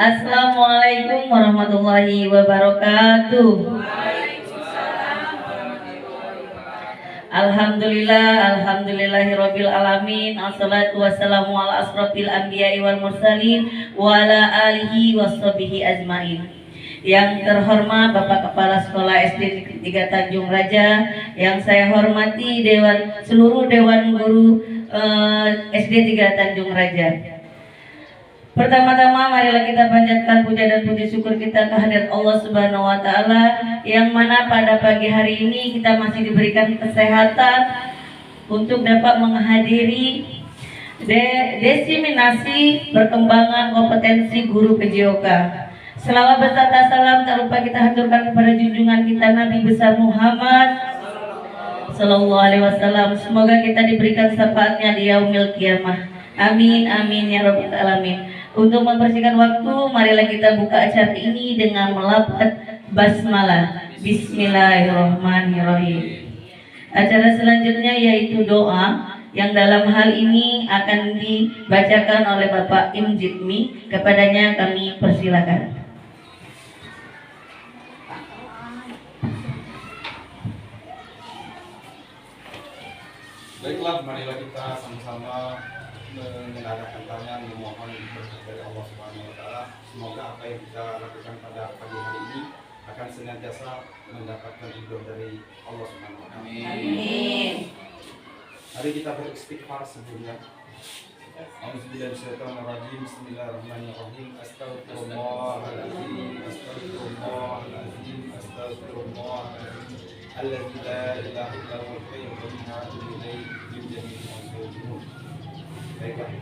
Assalamualaikum warahmatullahi wabarakatuh. Alhamdulillah, alhamdulillahirabbil alamin. Assalatu wassalamu ala asrofil anbiya'i wal mursalin wa ala alihi washabihi ajmain. Yang terhormat Bapak Kepala Sekolah SD 3 Tanjung Raja, yang saya hormati seluruh Dewan Guru SD 3 Tanjung Raja. Pertama-tama marilah kita panjatkan puja dan puji syukur kita kehadirat Allah Subhanahu wa taala, yang mana pada pagi hari ini kita masih diberikan kesehatan untuk dapat menghadiri desiminasi perkembangan kompetensi guru PJOK. Selawat beserta salam tak lupa kita haturkan kepada junjungan kita Nabi besar Muhammad sallallahu alaihi wasallam. Semoga kita diberikan syafaatnya di yaumil qiyamah. Amin amin ya rabbal alamin. Untuk membersihkan waktu, marilah kita buka acara ini dengan melafaz basmalah. Bismillahirrahmanirrahim. Acara selanjutnya yaitu doa, yang dalam hal ini akan dibacakan oleh Bapak Im Jitmi. Kepadanya kami persilakan. Baiklah, marilah kita sama-sama menyenangkan tangan memohon berkat dari Allah Subhanahu wa taala. Semoga apa yang kita lakukan pada pagi hari ini akan senantiasa mendapatkan ridho dari Allah Subhanahu wa taala. Amin. Mari kita beristighfar sebelumnya. Auzubillahiminasyaitonirrajim. Bismillahirrahmanirrahim. Astaghfirullahaladzim. Astaghfirullahaladzim. Astaghfirullahaladzim. Alladzi la ilaha illa huwal hayyul qayyum wa atubu ilaihi min jami'il dzunub. Baiklah.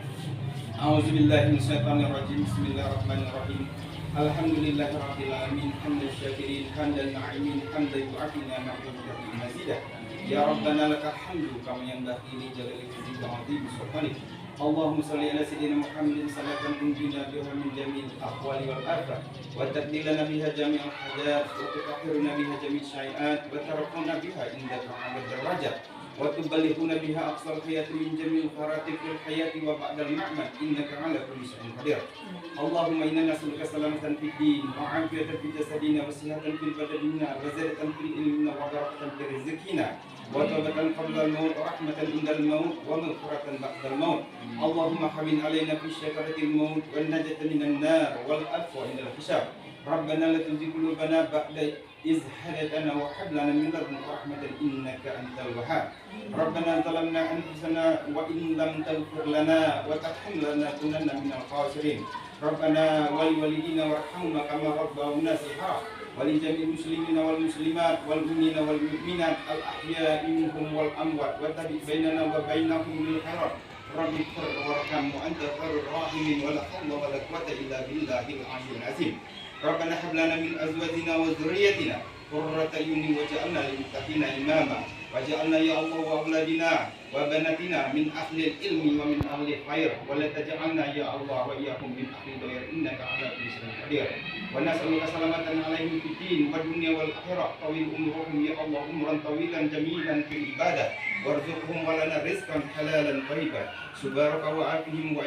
A'udzubillahi minasyaitonirrajim. Bismillahirrahmanirrahim. Alhamdulillahirabbil alamin. Hamdan syakirin, hamdan na'imin, hamdan yu'afina ma'rufatan mazidah. Ya Rabbana lakal hamdu kama yanbaghi li jalali wajhika wa 'azimi sultanik. Allahumma shalli ala sayyidina Muhammadin salatan tunjina biha min jami'il ahwali wal afat wa taqdilana biha jami'al hajat wa tutahhiruna biha jami'al syai'at wa tarfa'una biha indaka 'ala darajat wa tuballighuna biha aqsal hayati min jami'il kharatikil hayati wa ba'dal ma'mat innaka 'ala kulli syai'in qadir. Allahumma inna nas'aluka salamatan fid din wa 'afiyatan fid jasadina wa sihhatan fil badana wa ziyadatan fil ilmina wa barakatan fil rizqina wa tawbatan qabla al-maut wa rahmatan indal maut wa maghfiratan ba'dal maut. Allahumma hawwin 'alaina fi syakaratil maut wan najata minan nar wal afwa indal hisab. Rabbana la tuzigh qulubana ba'da iz hadaytana wa hab lana min ladunka rahmatan innaka antal wahhab. Rabbana zalamna anfusana wa in lam taghfir lana wa tarhamna lanakunanna minal khasirin. Rabbana wa liwalidina warhamhuma kama rabbawna shighara wa li jami'il muslimina wal muslimat wal mu'minina wal mu'minat al ahya'i minhum wal amwat wa tabi' bainana wa bainahum bil khairat. Rabbi ighfir warham wa anta khairur rahimin wa la hawla wa la quwwata illa billahil aliyyil azim. Rabbana hab lana min azwajina wa dhurriyyatina qurrata a'yunin waj'alna lil muttaqina imama waj'alna ya Allah wa auladina wa banatina min ahli ilmi wa min ahli khair wa la taj'alna ya Allah wa iyyahum min ahli khair innaka 'ala kulli syai'in qadir. Wa nas'aluka salamatan 'alaihim fid din wa dunya wal akhirah tawil umruhum ya Allah umran tawilan jamilan fil ibadah warzuqhum wa lana rizqan halalan thayyiban subhanaka wa afihim wa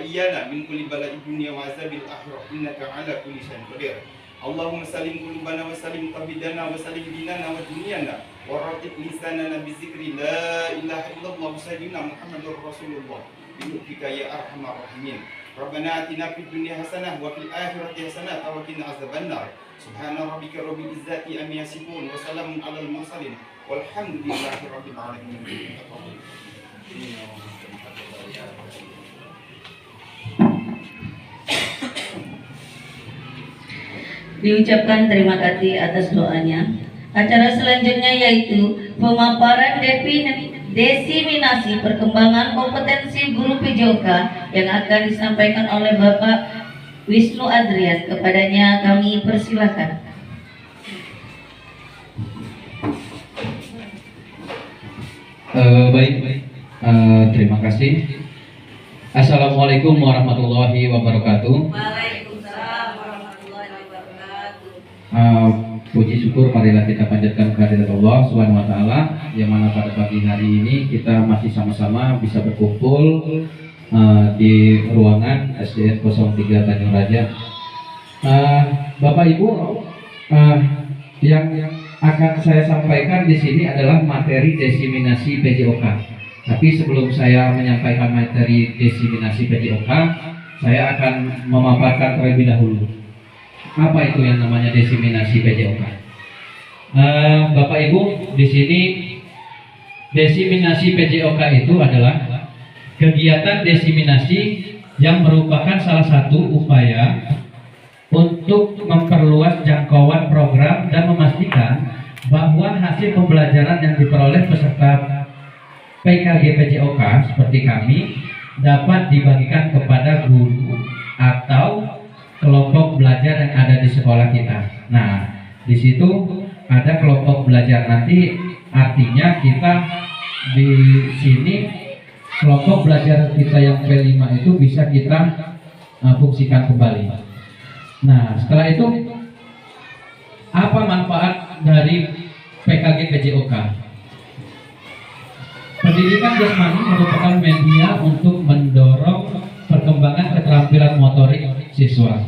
iyana min kulli bala'id dunya wa azabil akhirah innaka 'ala kulli syai'in qadir. Allahumma salim qulubana wa salim tabidana wa salim dinana wa dunyana wa ratib lisanana bi zikri la ilaha illallah sayyidina Muhammadur Rasulullah bi ya arhamar rahimin. Rabbana atina fid dunya hasanah wa fil akhirati hasanah wa qina azabannar. Subhana rabbika rabbil izzati amma yasifun wa salamun alal mursalin walhamdulillahi rabbil alamin. Diucapkan terima kasih atas doanya. Acara selanjutnya yaitu pemaparan desiminasi perkembangan kompetensi guru PJOK yang akan disampaikan oleh Bapak Wisnu Adrian. Kepadanya kami persilakan. Baik. Terima kasih. Assalamualaikum warahmatullahi wabarakatuh. Waalaikumsalam warahmatullahi wabarakatuh. Puji syukur marilah kita panjatkan kehadirat Allah Subhanahu wa taala, yang mana pada pagi hari ini kita masih sama-sama bisa berkumpul di ruangan SDN 03 Tanjung Raja Bapak Ibu, eh, yang akan saya sampaikan di sini adalah materi desiminasi PJOK. Tapi sebelum saya menyampaikan materi desiminasi PJOK, saya akan memaparkan terlebih dahulu apa itu yang namanya desiminasi PJOK. Bapak Ibu, di sini desiminasi PJOK itu adalah kegiatan desiminasi yang merupakan salah satu upaya untuk memperluas jangkauan program dan memastikan bahwa hasil pembelajaran yang diperoleh peserta PKG PJOK seperti kami dapat dibagikan kepada guru atau kelompok belajar yang ada di sekolah kita. Nah, di situ ada kelompok belajar, nanti artinya kita di sini kelompok belajar kita yang P5 itu bisa kita fungsikan kembali. Nah, setelah itu apa manfaat dari PKG PJOK? Pendidikan jasmani merupakan media untuk mendorong perkembangan keterampilan motorik siswa,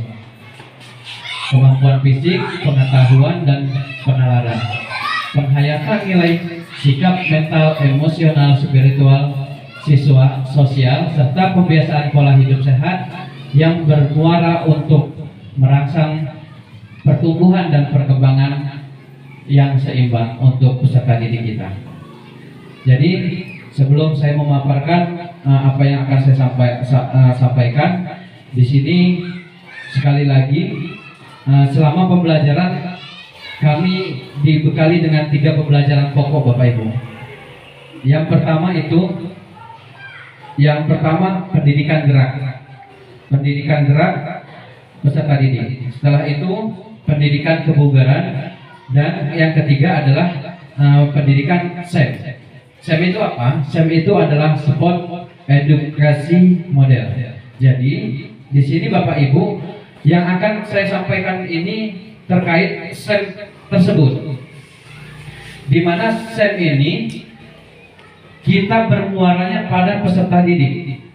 kemampuan fisik, pengetahuan, dan penalaran, penghayatan nilai sikap mental, emosional, spiritual siswa, sosial, serta pembiasaan pola hidup sehat yang bermuara untuk merangsang pertumbuhan dan perkembangan yang seimbang untuk peserta didik kita. Jadi sebelum saya memaparkan apa yang akan saya sampaikan di sini, sekali lagi selama pembelajaran kami dibekali dengan 3 pembelajaran pokok Bapak Ibu. Yang pertama pendidikan gerak. Pendidikan gerak peserta didik. Setelah itu pendidikan kebugaran, dan yang ketiga adalah pendidikan SEM. SEM itu apa? SEM itu adalah sport edukasi model. Jadi di sini Bapak Ibu yang akan saya sampaikan ini terkait SEM tersebut. Di mana SEM ini kita bermuaranya pada peserta didik.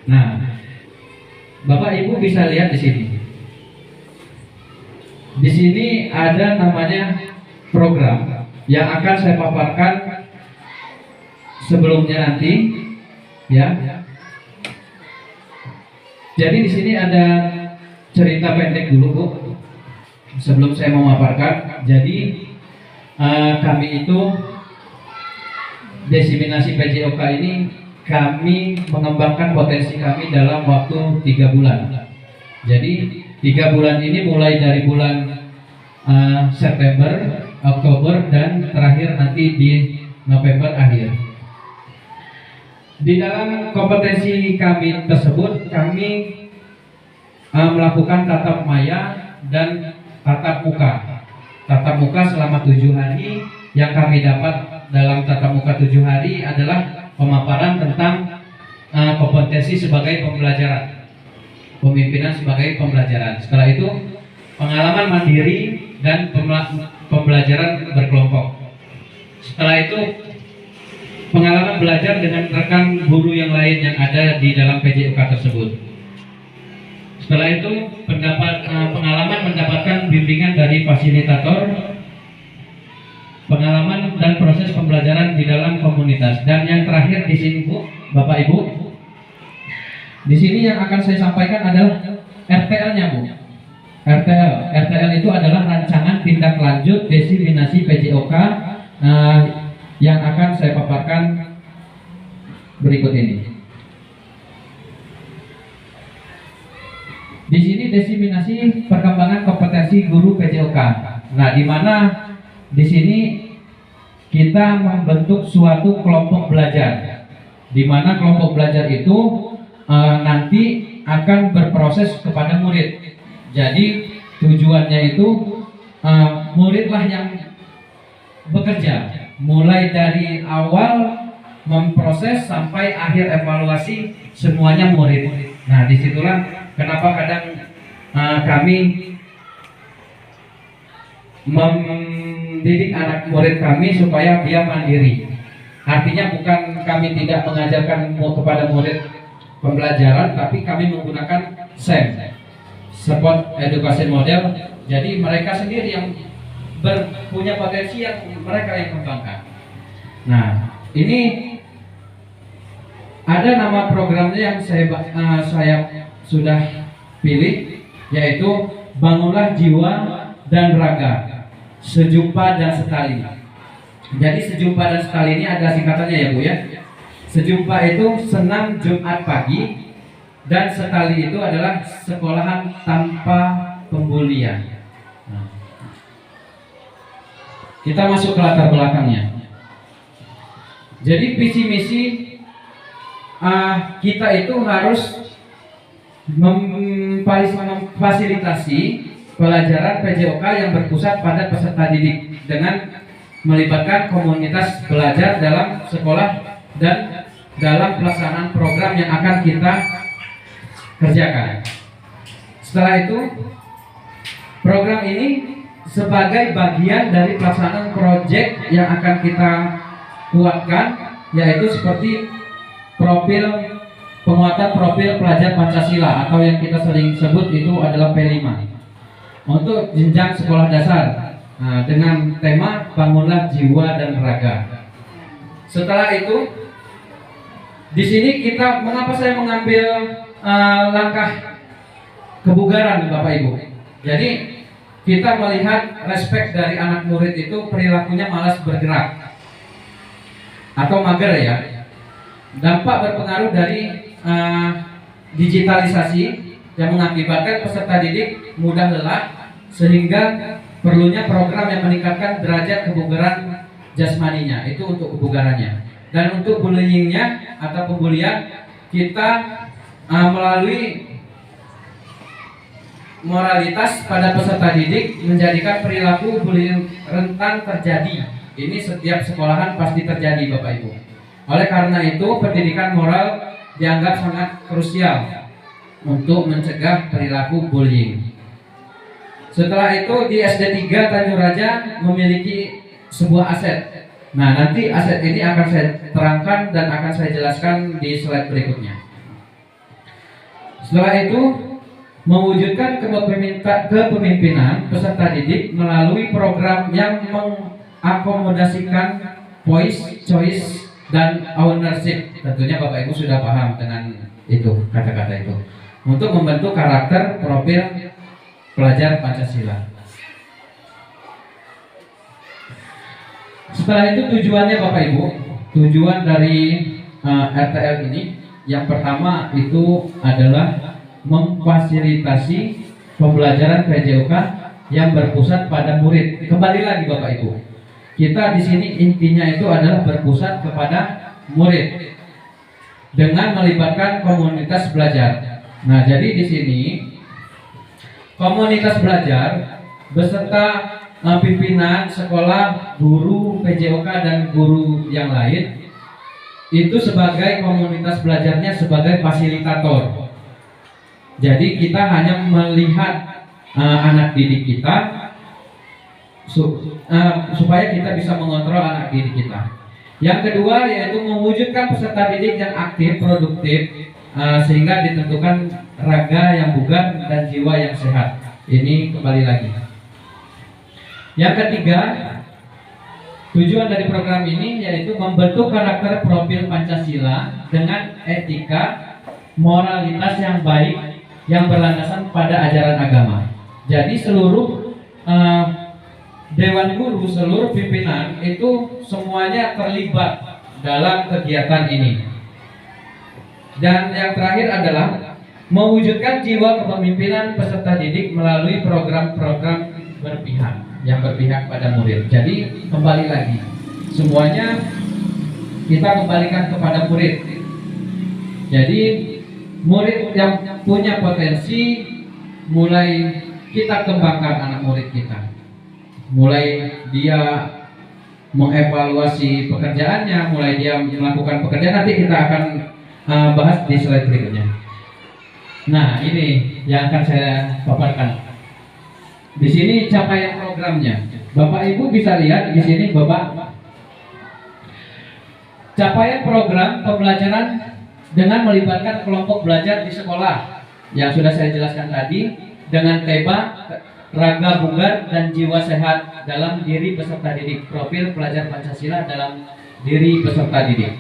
Nah, Bapak Ibu bisa lihat di sini. Di sini ada namanya program yang akan saya paparkan sebelumnya nanti, ya. Jadi di sini ada cerita pendek dulu, Bu, sebelum saya memaparkan. Jadi kami itu desiminasi PJOK ini kami mengembangkan potensi kami dalam waktu 3 bulan. Jadi 3 bulan ini mulai dari bulan September, Oktober, dan terakhir nanti di November akhir. Di dalam kompetensi kami tersebut, kami melakukan tatap maya dan tatap muka. Tatap muka selama 7 hari. Yang kami dapat dalam tatap muka 7 hari adalah pemaparan tentang kompetensi sebagai pembelajaran, pemimpinan sebagai pembelajaran. Setelah itu pengalaman mandiri dan pembelajaran berkelompok. Setelah itu pengalaman belajar dengan rekan guru yang lain yang ada di dalam PJOK tersebut. Setelah itu pengalaman mendapatkan bimbingan dari fasilitator, pengalaman dan proses pembelajaran di dalam komunitas. Dan yang terakhir di sini, Bu, Bapak Ibu, di sini yang akan saya sampaikan adalah RTL-nya, Bu. RTL itu adalah rancangan tindak lanjut desiminasi PJOK yang akan saya paparkan berikut ini. Di sini desiminasi perkembangan kompetensi guru PJOK. Nah, di mana di sini kita membentuk suatu kelompok belajar, di mana kelompok belajar itu nanti akan berproses kepada murid. Jadi tujuannya itu muridlah yang bekerja, mulai dari awal memproses sampai akhir evaluasi semuanya murid. Nah, disitulah kenapa kadang kami mendidik anak murid kami supaya dia mandiri. Artinya bukan kami tidak mengajarkan kepada murid pembelajaran, tapi kami menggunakan SEM. sport education model. Jadi mereka sendiri yang punya potensi yang mereka yang kembangkan. Nah, ini ada nama programnya yang saya sudah pilih, yaitu Bangunlah Jiwa dan Raga, Sejumpa dan Setali. Jadi Sejumpa dan Setali ini ada singkatannya ya Bu ya. Sejumpa itu senam Jumat pagi, dan Setali itu adalah sekolahan tanpa pembulian. Nah, kita masuk ke latar belakangnya. Jadi visi misi kita itu harus memfasilitasi pelajaran PJOK yang berpusat pada peserta didik dengan melibatkan komunitas belajar dalam sekolah dan dalam pelaksanaan program yang akan kita kerjakan. Setelah itu, program ini sebagai bagian dari pelaksanaan proyek yang akan kita kuatkan, yaitu seperti penguatan profil pelajar Pancasila atau yang kita sering sebut itu adalah P5 untuk jenjang sekolah dasar. Nah, dengan tema Bangunlah Jiwa dan Raga. Setelah itu, di sini mengapa saya mengambil langkah kebugaran Bapak Ibu? Jadi kita melihat respek dari anak murid itu perilakunya malas bergerak atau mager ya. Dampak berpengaruh dari digitalisasi yang mengakibatkan peserta didik mudah lelah, sehingga perlunya program yang meningkatkan derajat kebugaran jasmaninya, itu untuk kebugarannya. Dan untuk bullyingnya atau pembulian, kita melalui moralitas pada peserta didik menjadikan perilaku bullying rentan terjadi. Ini setiap sekolahan pasti terjadi Bapak Ibu. Oleh karena itu, pendidikan moral dianggap sangat krusial untuk mencegah perilaku bullying. Setelah itu di SD 3 Tanjung Raja memiliki sebuah aset. Nah, nanti aset ini akan saya terangkan dan akan saya jelaskan di slide berikutnya. Setelah itu, mewujudkan kepemimpinan peserta didik melalui program yang mengakomodasikan voice, choice, dan ownership. Tentunya Bapak Ibu sudah paham dengan itu, kata-kata itu, untuk membentuk karakter profil pelajar Pancasila. Setelah itu tujuannya Bapak Ibu, tujuan dari RTL ini yang pertama itu adalah memfasilitasi pembelajaran PJOK yang berpusat pada murid. Kembali lagi Bapak Ibu, kita di sini intinya itu adalah berpusat kepada murid dengan melibatkan komunitas belajar. Nah, jadi di sini komunitas belajar beserta pimpinan sekolah, guru PJOK dan guru yang lain itu sebagai komunitas belajarnya sebagai fasilitator. Jadi kita hanya melihat anak didik kita supaya kita bisa mengontrol anak didik kita. Yang kedua yaitu mewujudkan peserta didik yang aktif, produktif, sehingga ditentukan raga yang bugar dan jiwa yang sehat. Ini kembali lagi. Yang ketiga, tujuan dari program ini yaitu membentuk karakter profil Pancasila dengan etika, moralitas yang baik yang berlandasan pada ajaran agama. Jadi seluruh dewan guru, seluruh pimpinan itu semuanya terlibat dalam kegiatan ini. Dan yang terakhir adalah mewujudkan jiwa kepemimpinan peserta didik melalui program-program berpihak yang berpihak pada murid. Jadi kembali lagi, semuanya kita kembalikan kepada murid. Jadi murid yang punya potensi mulai kita kembangkan anak murid kita. Mulai dia mengevaluasi pekerjaannya, mulai dia melakukan pekerjaan, nanti kita akan bahas di slide berikutnya. Nah, ini yang akan saya paparkan. Di sini capaian programnya. Bapak Ibu bisa lihat di sini Bapak. Capaian program pembelajaran dengan melibatkan kelompok belajar di sekolah yang sudah saya jelaskan tadi dengan tema raga bugar dan jiwa sehat dalam diri peserta didik, profil pelajar Pancasila dalam diri peserta didik.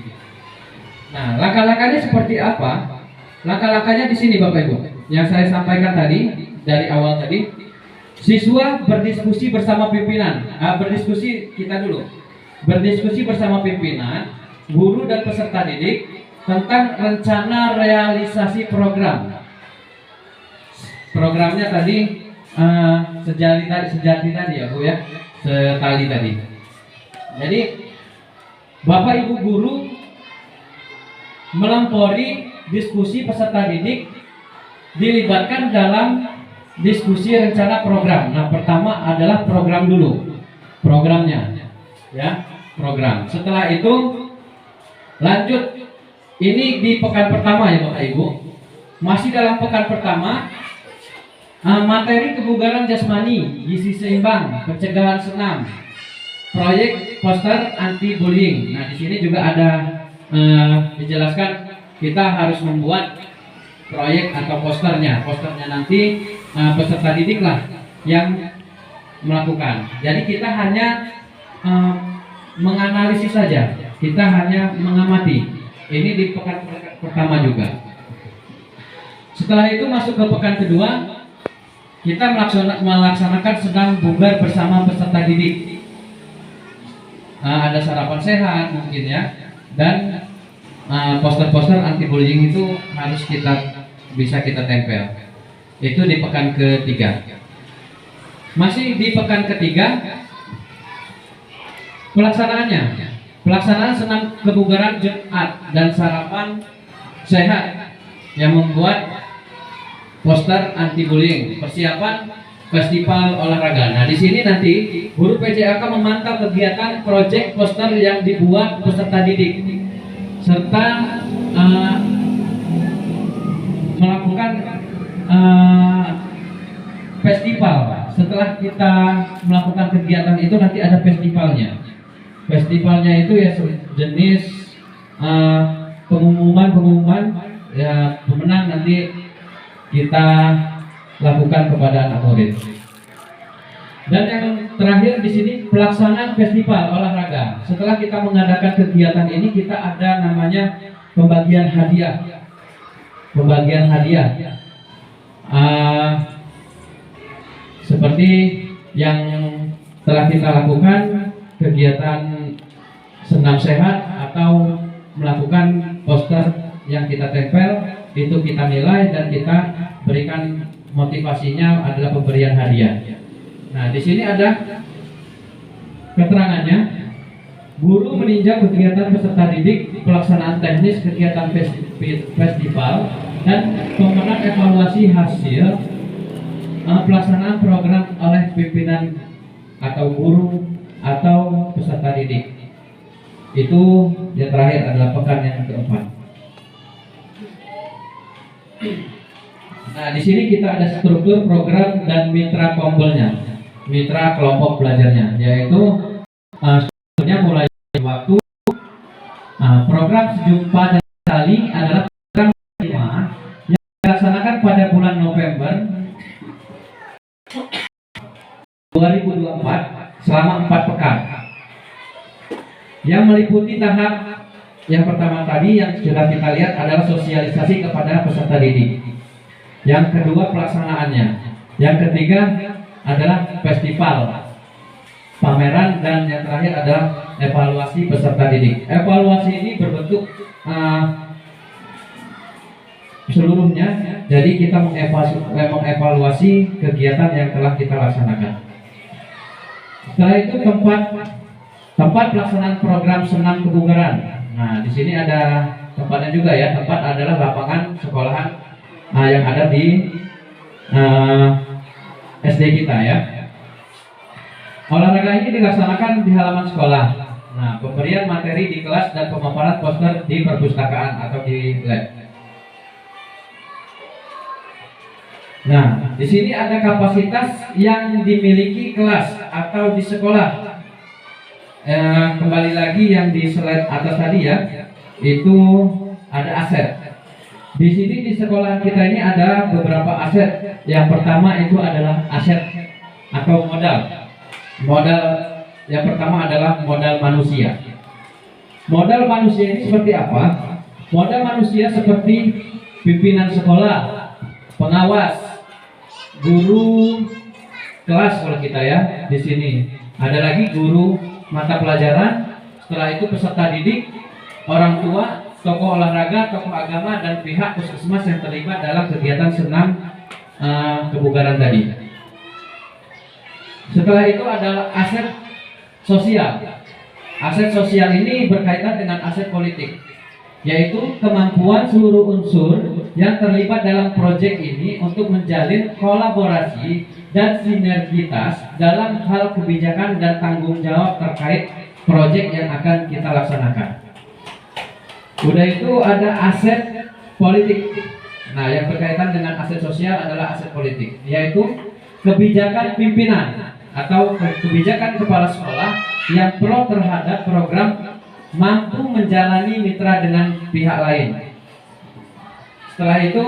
Nah, langkah-langkahnya seperti apa? Langkah-langkahnya di sini Bapak Ibu. Yang saya sampaikan tadi dari awal tadi, siswa berdiskusi bersama pimpinan. Berdiskusi kita dulu. Berdiskusi bersama pimpinan, guru dan peserta didik tentang rencana realisasi program. Programnya tadi sejati tadi ya Bu ya, setali tadi. Jadi Bapak Ibu guru melampaui diskusi peserta didik, dilibatkan dalam diskusi rencana program. Nah, pertama adalah program dulu, programnya, ya, program. Setelah itu lanjut, ini di pekan pertama ya Bapak Ibu. Masih dalam pekan pertama, materi kebugaran jasmani, gizi seimbang, pencegahan senam, proyek poster anti bullying. Nah, di sini juga ada dijelaskan kita harus membuat proyek atau posternya. Posternya nanti peserta didik lah yang melakukan. Jadi kita hanya menganalisis saja, kita hanya mengamati. Ini di pekan pertama juga. Setelah itu masuk ke pekan kedua, kita melaksanakan senam bugar bersama peserta didik. Ada sarapan sehat mungkin ya, dan poster-poster anti bullying itu harus bisa kita tempel. Itu di pekan ketiga. Masih di pekan ketiga, pelaksanaan senam kebugaran Jumat dan sarapan sehat yang membuat poster anti bullying, persiapan festival olahraga. Nah, di sini nanti guru PJAK memantau kegiatan proyek poster yang dibuat peserta didik, serta melakukan festival. Setelah kita melakukan kegiatan itu nanti ada festivalnya. Festivalnya itu ya jenis pengumuman ya, pemenang nanti kita lakukan kepada anak murid. Dan yang terakhir di sini pelaksanaan festival olahraga. Setelah kita mengadakan kegiatan ini, kita ada namanya pembagian hadiah. Pembagian hadiah. Seperti yang telah kita lakukan kegiatan senam sehat atau melakukan poster yang kita tempel, itu kita nilai dan kita berikan motivasinya adalah pemberian hadiah. Nah, di sini ada keterangannya. Guru meninjau kegiatan peserta didik, pelaksanaan teknis kegiatan festival, dan pemenang evaluasi hasil pelaksanaan program oleh pimpinan atau guru atau peserta didik. Itu yang terakhir adalah pekan yang keempat. Nah, di sini kita ada struktur program dan mitra kompolnya, mitra kelompok belajarnya, yaitu strukturnya mulai waktu. Program sejumpa dan sekali adalah program yang dilaksanakan pada bulan November 2024 selama 4 pekan, yang meliputi tahap yang pertama tadi yang sudah kita lihat adalah sosialisasi kepada peserta didik. Yang kedua pelaksanaannya. Yang ketiga adalah festival, pameran, dan yang terakhir adalah evaluasi peserta didik. Evaluasi ini berbentuk seluruhnya. Jadi kita mengevaluasi kegiatan yang telah kita laksanakan. Setelah itu tempat pelaksanaan program senam kebugaran. Nah, di sini ada tempatnya juga ya. Tempat adalah lapangan sekolahan yang ada di SD kita ya. Olahraga ini dilaksanakan di halaman sekolah. Nah, pemberian materi di kelas dan pemaparan poster di perpustakaan atau di lab. Nah, di sini ada kapasitas yang dimiliki kelas atau di sekolah. Kembali lagi yang di slide atas tadi ya, itu ada aset. Di sini di sekolah kita ini ada beberapa aset. Yang pertama itu adalah aset atau modal. Modal yang pertama adalah modal manusia. Modal manusia ini seperti apa? Modal manusia seperti pimpinan sekolah, pengawas, guru kelas kalau kita ya di sini. Ada lagi guru mata pelajaran. Setelah itu peserta didik, orang tua, tokoh olahraga, tokoh agama, dan pihak puskesmas yang terlibat dalam kegiatan senam kebugaran tadi. Setelah itu adalah aset sosial. Aset sosial ini berkaitan dengan aset politik, yaitu kemampuan seluruh unsur yang terlibat dalam proyek ini untuk menjalin kolaborasi dan sinergitas dalam hal kebijakan dan tanggung jawab terkait proyek yang akan kita laksanakan. Udah itu ada aset politik. Nah, yang berkaitan dengan aset sosial adalah aset politik, yaitu kebijakan pimpinan atau kebijakan kepala sekolah yang pro terhadap program mampu menjalani mitra dengan pihak lain. Setelah itu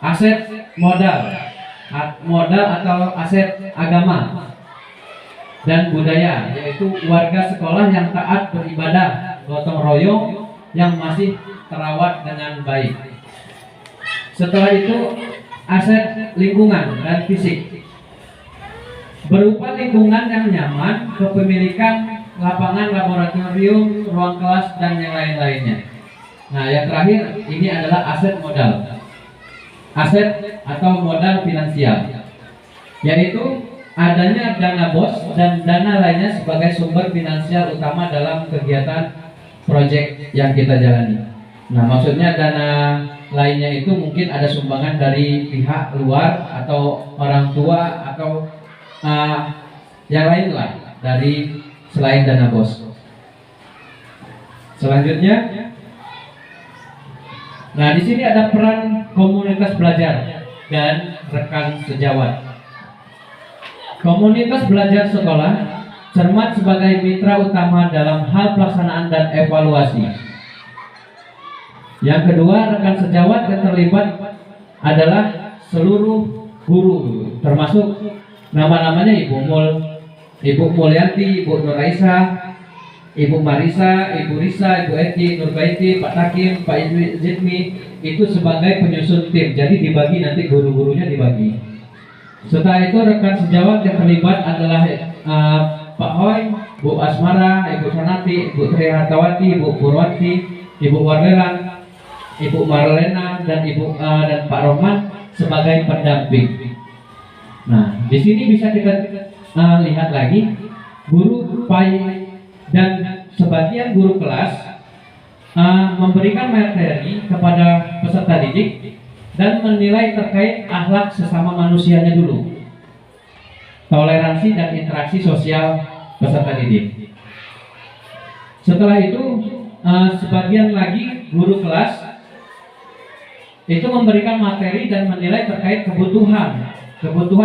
aset modal atau aset agama dan budaya, yaitu warga sekolah yang taat beribadah, gotong royong yang masih terawat dengan baik. Setelah itu aset lingkungan dan fisik, berupa lingkungan yang nyaman, kepemilikan lapangan laboratorium, ruang kelas, dan yang lain-lainnya. Nah, yang terakhir ini adalah aset modal. Aset atau modal finansial, yaitu adanya dana BOS dan dana lainnya sebagai sumber finansial utama dalam kegiatan proyek yang kita jalani. Nah, maksudnya dana lainnya itu mungkin ada sumbangan dari pihak luar atau orang tua atau yang lain lah dari selain dana BOS. Selanjutnya, nah di sini ada peran komunitas belajar dan rekan sejawat. Komunitas belajar sekolah cermat sebagai mitra utama dalam hal pelaksanaan dan evaluasi. Yang kedua, rekan sejawat yang terlibat adalah seluruh guru, termasuk nama-namanya Ibu Mulyanti, Ibu Nuraisa, Ibu Marisa, Ibu Risa, Ibu Eti, Nurbaiti, Pak Takim, Pak Zidmi, itu sebagai penyusun tim. Jadi dibagi, nanti guru-gurunya dibagi. Setelah itu rekan sejawat yang terlibat adalah Pak Hoy, Bu Asmara, Ibu Sanati, Ibu Trihartawati, Ibu Purwanti, Ibu Warlelan, Ibu Marlena, dan dan Pak Rohman sebagai pendamping. Nah, di sini bisa kita lihat lagi guru PAI dan sebagian guru kelas memberikan materi kepada peserta didik dan menilai terkait akhlak sesama manusianya dulu, toleransi dan interaksi sosial peserta didik. Setelah itu sebagian lagi guru kelas itu memberikan materi dan menilai terkait kebutuhan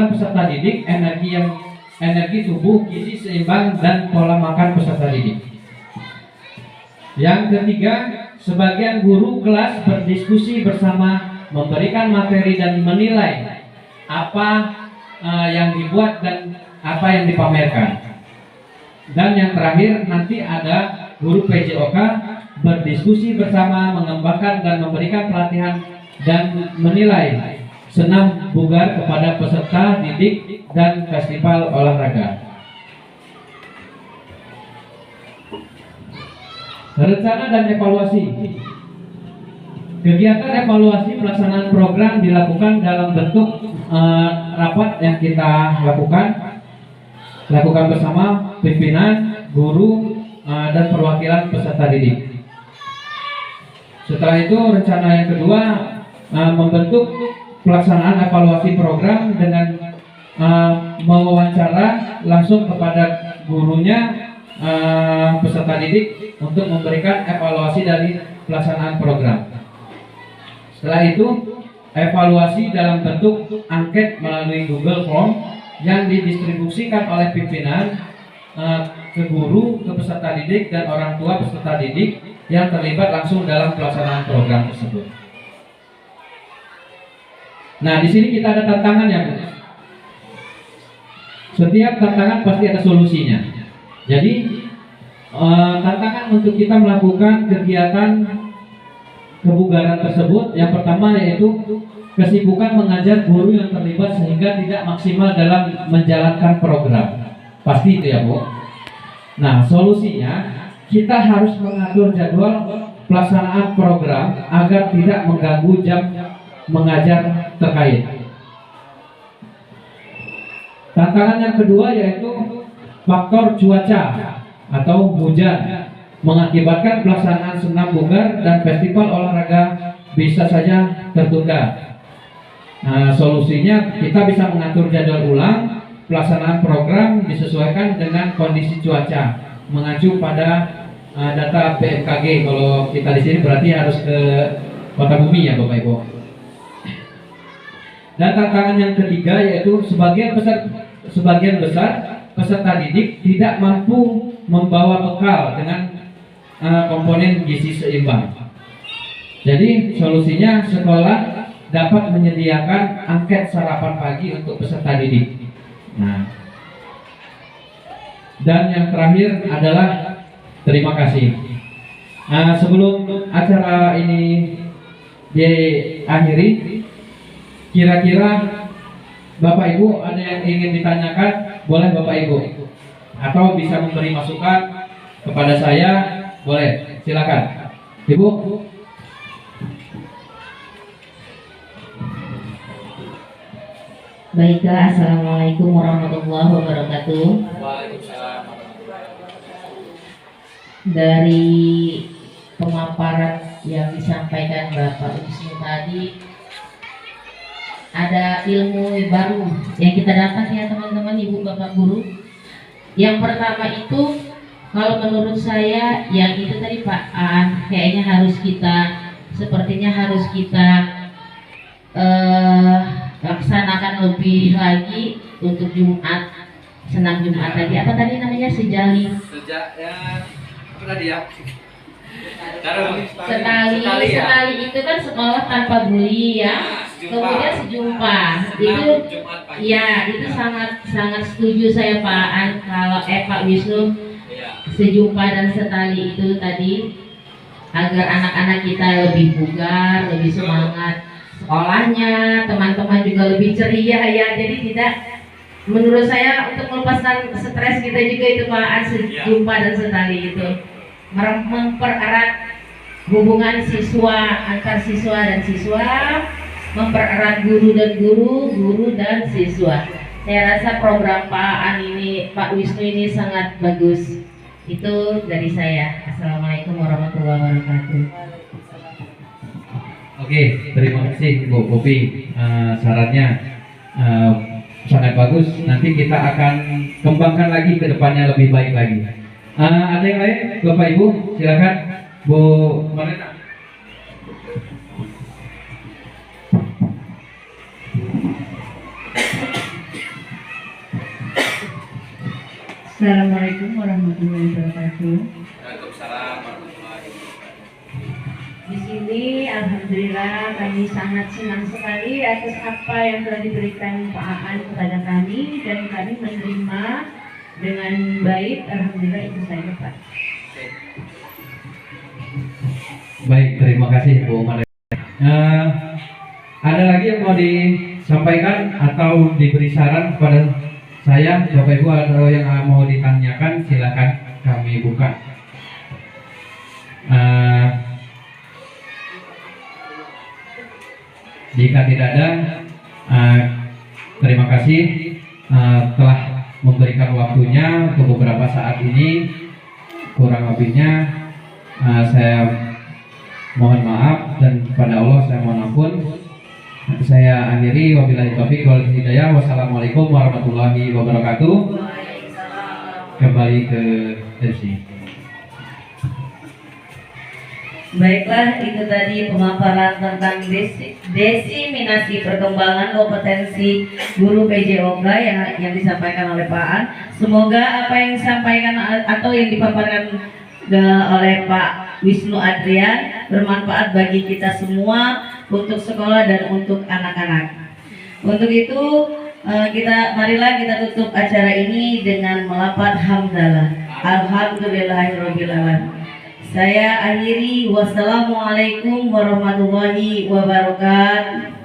peserta didik, energi tubuh, gizi seimbang, dan pola makan peserta didik. Yang ketiga, sebagian guru kelas berdiskusi bersama, memberikan materi dan menilai apa yang dibuat dan apa yang dipamerkan. Dan yang terakhir, nanti ada guru PJOK berdiskusi bersama, mengembangkan dan memberikan pelatihan dan menilai senam bugar kepada peserta didik dan festival olahraga. Rencana dan evaluasi. Kegiatan evaluasi pelaksanaan program dilakukan dalam bentuk rapat yang kita lakukan bersama pimpinan, guru, dan perwakilan peserta didik. Setelah itu, rencana yang kedua membentuk pelaksanaan evaluasi program dengan mewawancara langsung kepada gurunya, peserta didik untuk memberikan evaluasi dari pelaksanaan program. Setelah itu, evaluasi dalam bentuk angket melalui Google Form yang didistribusikan oleh pimpinan ke guru, ke peserta didik dan orang tua peserta didik yang terlibat langsung dalam pelaksanaan program tersebut. Nah, di sini kita ada tantangan ya, Bu. Setiap tantangan pasti ada solusinya. Jadi tantangan untuk kita melakukan kegiatan kebugaran tersebut, yang pertama yaitu kesibukan mengajar guru yang terlibat sehingga tidak maksimal dalam menjalankan program. Pasti itu ya, Bu. Nah, solusinya kita harus mengatur jadwal pelaksanaan program agar tidak mengganggu jam mengajar terkait. Tantangan yang kedua yaitu faktor cuaca atau hujan mengakibatkan pelaksanaan senam bunggar dan festival olahraga bisa saja tertunda. Nah, solusinya kita bisa mengatur jadwal ulang pelaksanaan program disesuaikan dengan kondisi cuaca, mengacu pada data BMKG. Kalau kita di sini berarti harus ke Kota Bumi ya, Bapak Ibu. Dan tantangan yang ketiga yaitu sebagian besar peserta didik tidak mampu membawa bekal dengan komponen gizi seimbang. Jadi solusinya sekolah dapat menyediakan angket sarapan pagi untuk peserta didik. Nah, dan yang terakhir adalah terima kasih. Nah, sebelum acara ini diakhiri, kira-kira Bapak Ibu ada yang ingin ditanyakan, boleh Bapak Ibu, atau bisa memberi masukan kepada saya, boleh, silakan Ibu. Baiklah, assalamualaikum warahmatullahi wabarakatuh. Dari pemaparan yang disampaikan Bapak Wisnu tadi, ada ilmu baru yang kita dapat ya teman-teman, ibu bapak guru. Yang pertama itu, kalau menurut saya yang itu tadi Pak An, kayaknya sepertinya harus kita laksanakan lebih lagi untuk Jumat, senam Jumat tadi. Apa tadi namanya, sejali? Apa tadi ya? Setali itu kan sekolah tanpa bully ya. Kemudian sejumpah itu ya, itu sangat setuju saya Pak An, kalau Pak Wisnu, sejumpah dan setali itu tadi agar anak-anak kita lebih bugar, lebih semangat sekolahnya, teman-teman juga lebih ceria ya. Jadi tidak, menurut saya untuk melepaskan stres kita juga itu Pak An, sejumpah dan setali itu mempererat hubungan siswa antar siswa dan siswa, mempererat guru dan guru dan siswa. Saya rasa program Pak An ini, Pak Wisnu ini sangat bagus. Itu dari saya. Assalamualaikum warahmatullahi wabarakatuh. Oke, terima kasih Bu Popi, sarannya sangat bagus. Nanti kita akan kembangkan lagi ke depannya lebih baik lagi. Ada yang lain, Bapak Ibu, silakan Bu Marina. Assalamualaikum warahmatullahi wabarakatuh. Waalaikumsalam warahmatullahi wabarakatuh. Di sini alhamdulillah kami sangat senang sekali atas apa yang telah diberikan Pak Aan kepada kami, dan kami menerima dengan baik. Alhamdulillah, itu saja Pak. Baik, terima kasih Bu Marina. Ada lagi yang mau disampaikan atau diberi saran kepada saya, Bapak Ibu, atau yang mau ditanyakan, silakan kami buka. Jika tidak ada, terima kasih telah memberikan waktunya untuk beberapa saat ini. Kurang lebihnya saya mohon maaf, dan kepada Allah saya mohon ampun. Saya akhiri, wabillahi taufiq wal hidayah. Wassalamualaikum warahmatullahi wabarakatuh. Kembali ke sesi. Baiklah, itu tadi pemaparan tentang desiminasi perkembangan kompetensi guru PJOK yang disampaikan oleh Pak An. Semoga apa yang disampaikan atau yang dipaparkan oleh Pak Wisnu Adrian bermanfaat bagi kita semua untuk sekolah dan untuk anak-anak. Untuk itu marilah kita tutup acara ini dengan melafaz hamdalah. Alhamdulillahirabbil alamin. Saya akhiri, wassalamualaikum warahmatullahi wabarakatuh.